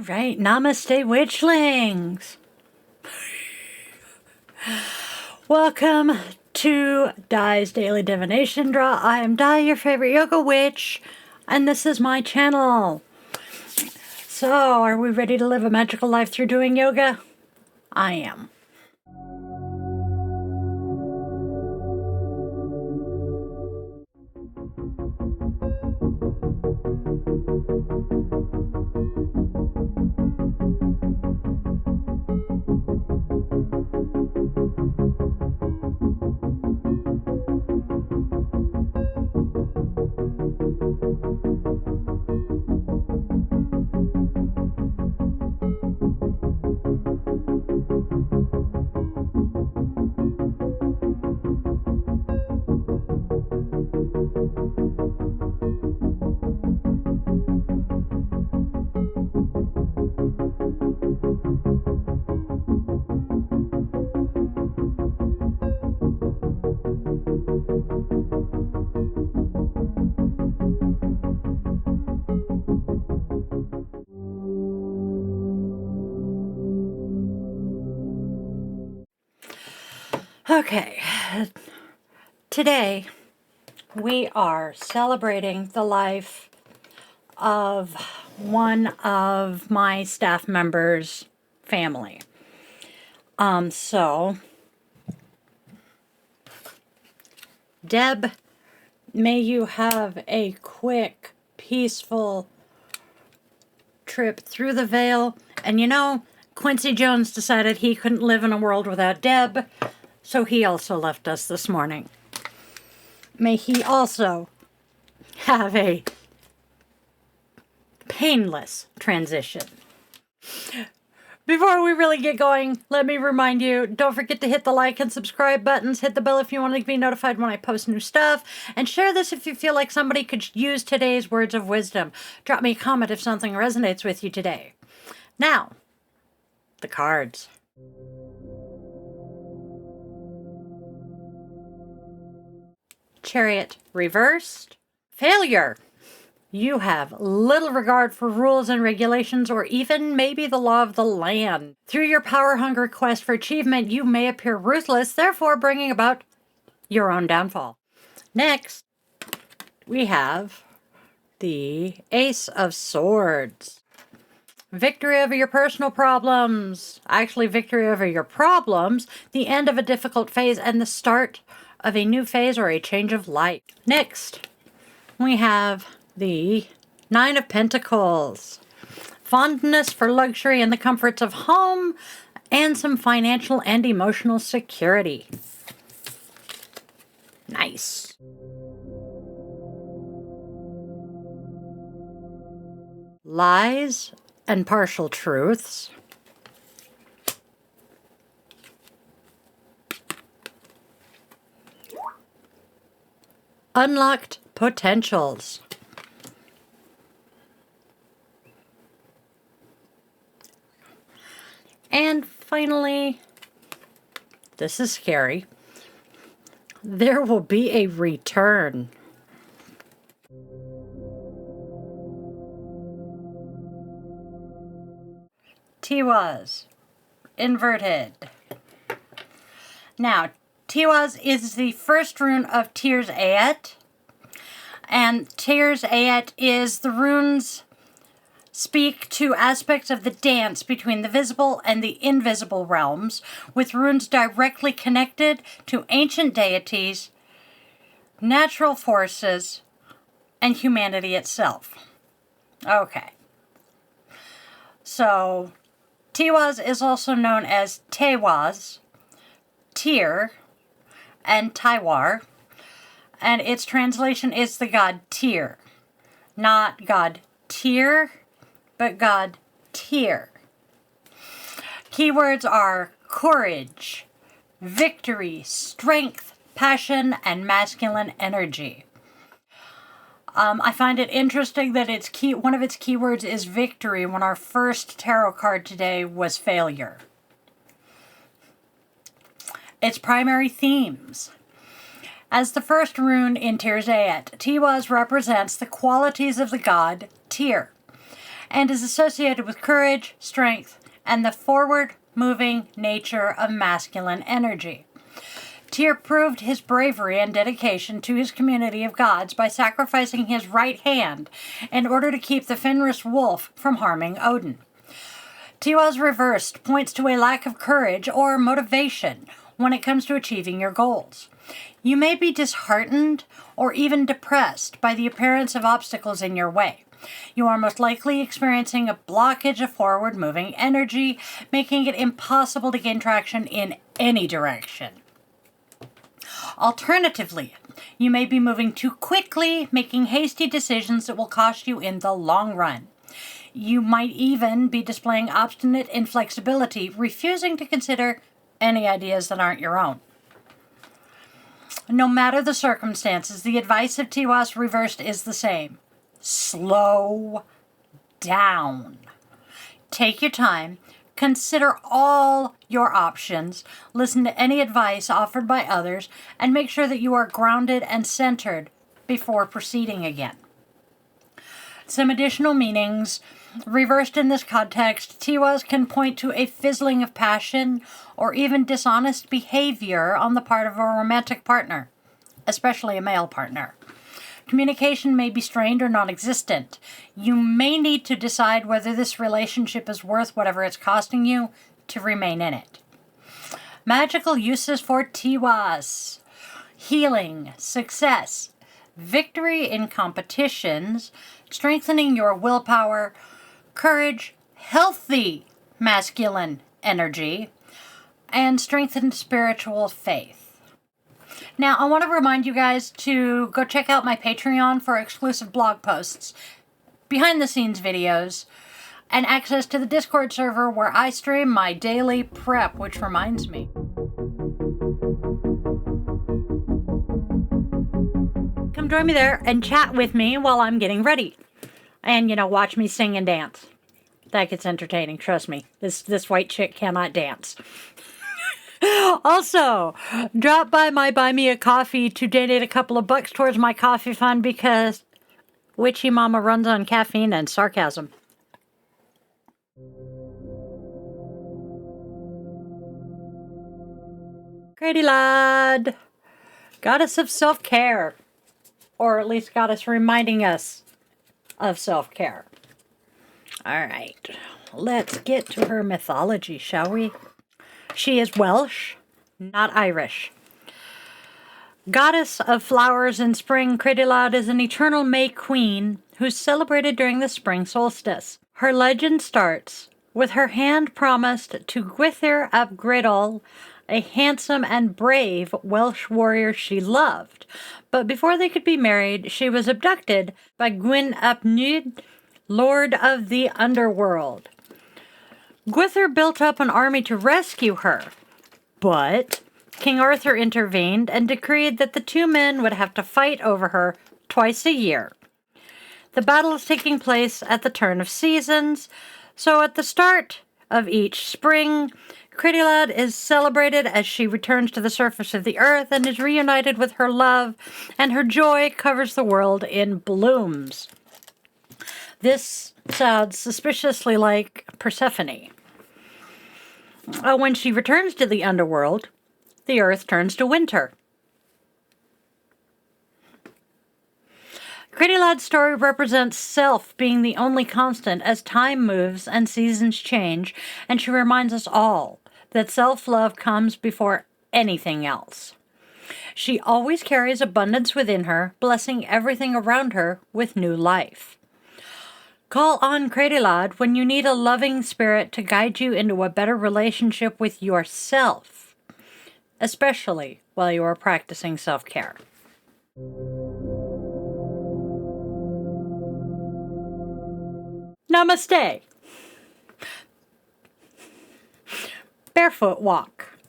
right, Namaste, witchlings. Welcome to Di's Daily Divination Draw. I am Di, your favorite yoga witch, and this is my channel. So, are we ready to live a magical life through doing yoga? I am. Okay, today we are celebrating the life of one of my staff members' family. So, Deb, may you have a quick, peaceful trip through the veil. And you know, Quincy Jones decided he couldn't live in a world without Deb, so he also left us this morning. May he also have a painless transition. Before we really get going, let me remind you, don't forget to hit the like and subscribe buttons, hit the bell if you want to be notified when I post new stuff, and share this if you feel like somebody could use today's words of wisdom. Drop me a comment if something resonates with you today. Now, the cards. Chariot reversed. Failure. You have little regard for rules and regulations, or even maybe the law of the land. Through your power-hungry quest for achievement, you may appear ruthless, therefore bringing about your own downfall. Next, we have the Ace of Swords. Victory over your personal problems. Actually, victory over your problems, the end of a difficult phase, and the start of a new phase or a change of life. Next, we have the Nine of Pentacles. Fondness for luxury and the comforts of home, and some financial and emotional security. Nice. Lies and partial truths. Unlocked potentials. And finally, this is scary, there will be a return. Tiwaz, inverted. Now, Tiwaz is the first rune of Tir's Ayat, and Tir's Ayat is the runes speak to aspects of the dance between the visible and the invisible realms, with runes directly connected to ancient deities, natural forces, and humanity itself. Okay. So, Tiwaz is also known as Tewaz, Tyr, and Tywar, and its translation is the god Tyr. Not god Tyr, but god Tyr. Keywords are courage, victory, strength, passion, and masculine energy. I find it interesting that one of its keywords is victory, when our first tarot card today was failure. Its primary themes. As the first rune in Tir's Ayat, Tiwaz represents the qualities of the god Tyr, and is associated with courage, strength, and the forward-moving nature of masculine energy. Tyr proved his bravery and dedication to his community of gods by sacrificing his right hand in order to keep the Fenris wolf from harming Odin. Tiwa's reversed points to a lack of courage or motivation when it comes to achieving your goals. You may be disheartened or even depressed by the appearance of obstacles in your way. You are most likely experiencing a blockage of forward-moving energy, making it impossible to gain traction in any direction. Alternatively, you may be moving too quickly, making hasty decisions that will cost you in the long run. You might even be displaying obstinate inflexibility, refusing to consider any ideas that aren't your own. No matter the circumstances, the advice of Tiwas reversed is the same. Slow down. Take your time. Consider all your options. Listen to any advice offered by others, and make sure that you are grounded and centered before proceeding again. Some additional meanings reversed in this context. Tiwas can point to a fizzling of passion or even dishonest behavior on the part of a romantic partner, especially a male partner. Communication may be strained or non-existent. You may need to decide whether this relationship is worth whatever it's costing you to remain in it. Magical uses for Tiwas: healing, success, victory in competitions, strengthening your willpower, courage, healthy masculine energy, and strengthened spiritual faith. Now, I want to remind you guys to go check out my Patreon for exclusive blog posts, behind-the-scenes videos, and access to the Discord server where I stream my daily prep, which reminds me. Come join me there and chat with me while I'm getting ready. And, watch me sing and dance. That gets entertaining, trust me. This white chick cannot dance. Also, drop by my Buy Me a Coffee to donate a couple of bucks towards my coffee fund because Witchy Mama runs on caffeine and sarcasm. Grady Lad, goddess of self-care, or at least goddess reminding us of self-care. All right, let's get to her mythology, shall we? She is Welsh, not Irish. Goddess of flowers in spring, Credilad is an eternal May queen who's celebrated during the spring solstice. Her legend starts with her hand promised to Gwythyr ap Gredol, a handsome and brave Welsh warrior she loved. But before they could be married, she was abducted by Gwyn ap Nudd, lord of the underworld. Gwythyr built up an army to rescue her, but King Arthur intervened and decreed that the two men would have to fight over her twice a year. The battle is taking place at the turn of seasons, so at the start of each spring, Credilad is celebrated as she returns to the surface of the earth and is reunited with her love, and her joy covers the world in blooms. This sounds suspiciously like Persephone. When she returns to the underworld, the earth turns to winter. Credilad's story represents self being the only constant as time moves and seasons change, and she reminds us all that self-love comes before anything else. She always carries abundance within her, blessing everything around her with new life. Call on Credilad when you need a loving spirit to guide you into a better relationship with yourself, especially while you are practicing self-care. Namaste. Barefoot walk.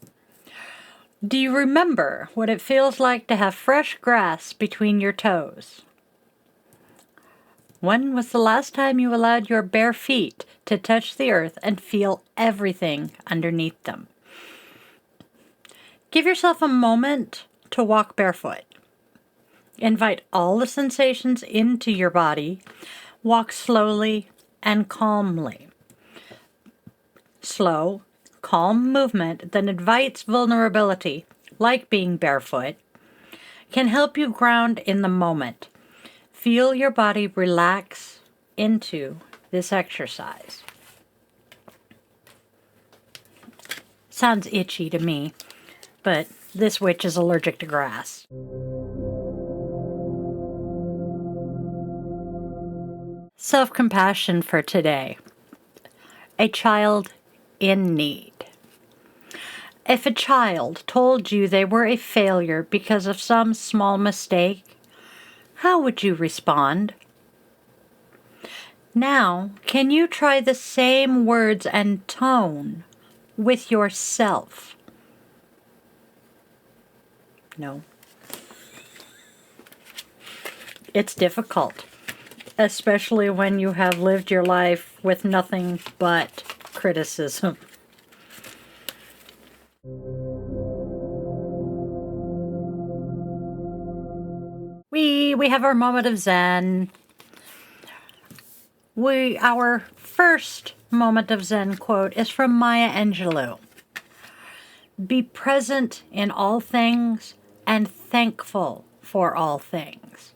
Do you remember what it feels like to have fresh grass between your toes? When was the last time you allowed your bare feet to touch the earth and feel everything underneath them? Give yourself a moment to walk barefoot. Invite all the sensations into your body. Walk slowly and calmly. Slow, calm movement that invites vulnerability, like being barefoot, can help you ground in the moment. Feel your body relax into this exercise. Sounds itchy to me, but this witch is allergic to grass. Self-compassion for today. A child in need. If a child told you they were a failure because of some small mistake, how would you respond? Now, can you try the same words and tone with yourself? No. It's difficult, especially when you have lived your life with nothing but criticism. We have our moment of Zen. Our first moment of Zen quote is from Maya Angelou. Be present in all things and thankful for all things.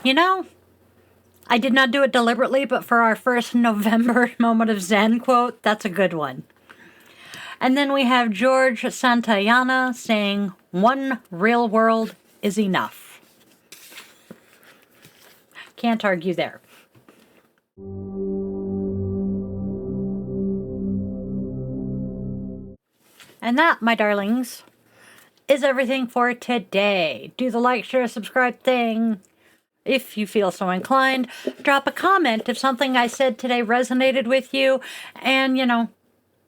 You know, I did not do it deliberately, but for our first November moment of Zen quote, that's a good one. And then we have George Santayana saying, "One real world is enough." Can't argue there. And that, my darlings, is everything for today. Do the like, share, subscribe thing. If you feel so inclined, drop a comment if something I said today resonated with you. And,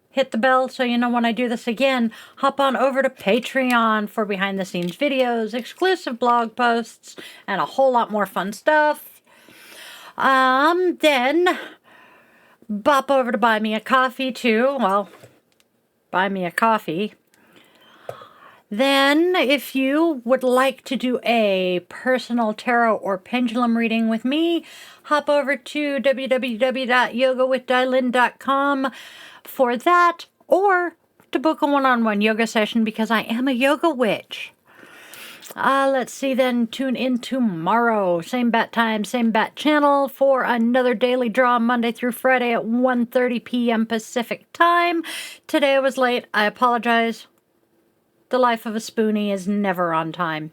hit the bell so you know when I do this again. Hop on over to Patreon for behind-the-scenes videos, exclusive blog posts, and a whole lot more fun stuff. Then bop over to Buy Me a Coffee too. Well, buy me a coffee. Then, if you would like to do a personal tarot or pendulum reading with me, hop over to www.yogawithdylin.com for that, or to book a one-on-one yoga session because I am a yoga witch. Let's see then, tune in tomorrow, same bat time, same bat channel, for another daily draw Monday through Friday at 1:30 p.m. Pacific time. Today I was late. I apologize. The life of a spoonie is never on time.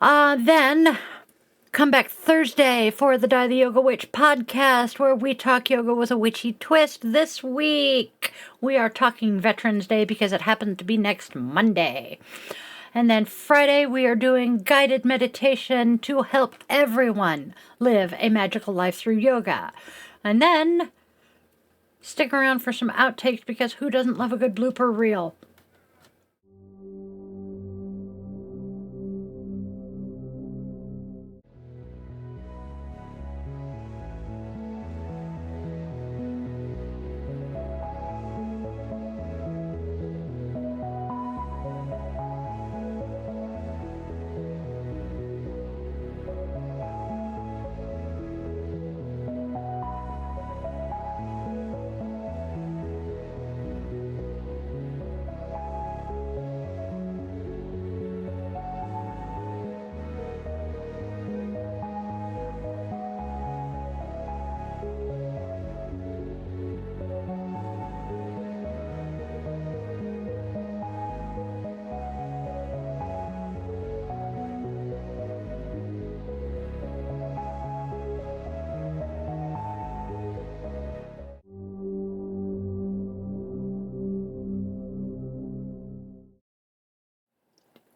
Then come back Thursday for the Die the Yoga Witch podcast, where we talk yoga with a witchy twist. This week we are talking Veterans Day because it happened to be next Monday. And then Friday, we are doing guided meditation to help everyone live a magical life through yoga. And then stick around for some outtakes because who doesn't love a good blooper reel?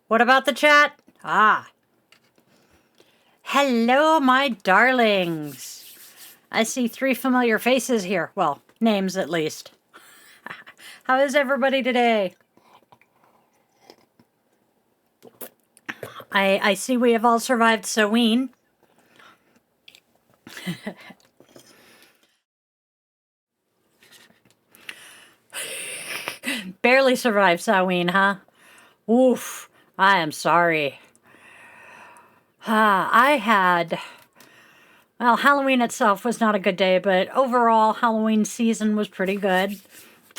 What about the chat? Hello, my darlings. I see 3 familiar faces here. Well, names at least. How is everybody today? I see we have all survived Samhain. Barely survived Samhain, huh? Oof. I am sorry. I had Well, Halloween itself was not a good day, but overall, Halloween season was pretty good.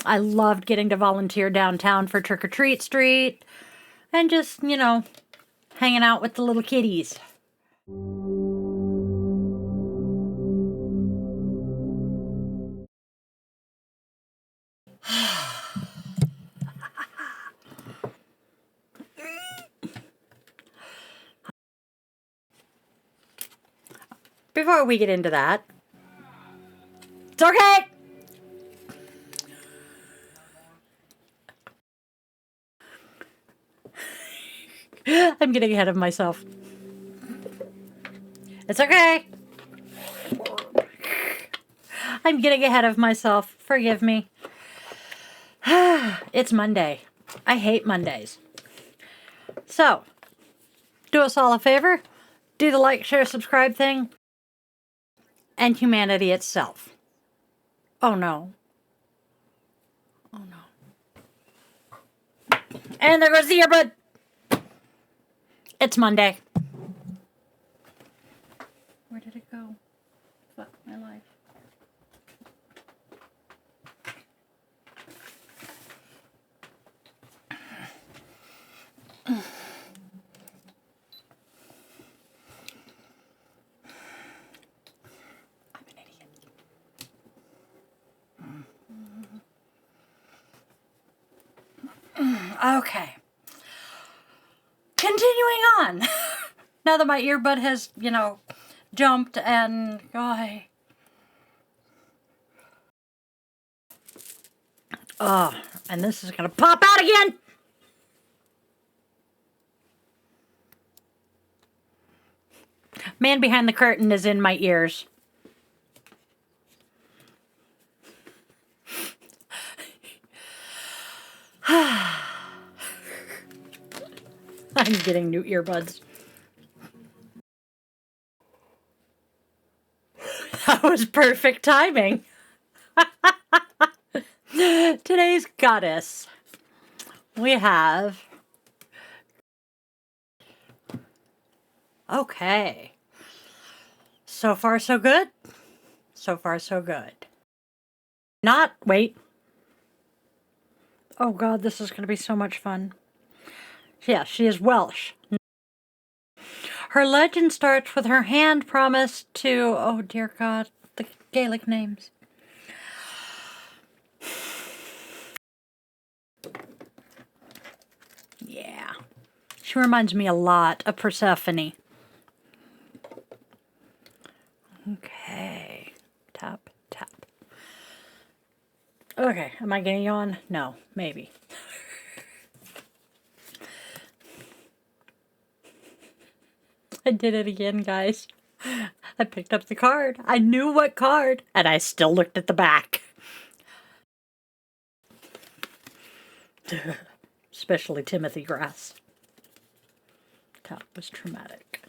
I loved getting to volunteer downtown for Trick or Treat Street and just, hanging out with the little kiddies. Before we get into that, it's okay! I'm getting ahead of myself. It's okay. I'm getting ahead of myself. Forgive me. It's Monday. I hate Mondays. So, do us all a favor. Do the like, share, subscribe thing. And humanity itself. Oh no. Oh no. And there goes the earbud. It's Monday. Where did it go? Fuck my life. I'm an idiot. Okay. Continuing on. Now that my earbud has, jumped and and this is gonna pop out again. Man behind the curtain is in my ears. I'm getting new earbuds. That was perfect timing. Today's goddess. We have... Okay. So far, so good. So far, so good. Wait. Oh God, this is going to be so much fun. Yeah, she is Welsh. Her legend starts with her hand promised to, oh dear God, the Gaelic names. Yeah. She reminds me a lot of Persephone. Okay. Tap, tap. Okay, am I getting on? No, maybe. I did it again, guys. I picked up the card. I knew what card, and I still looked at the back. Especially Timothy Grass. That was traumatic.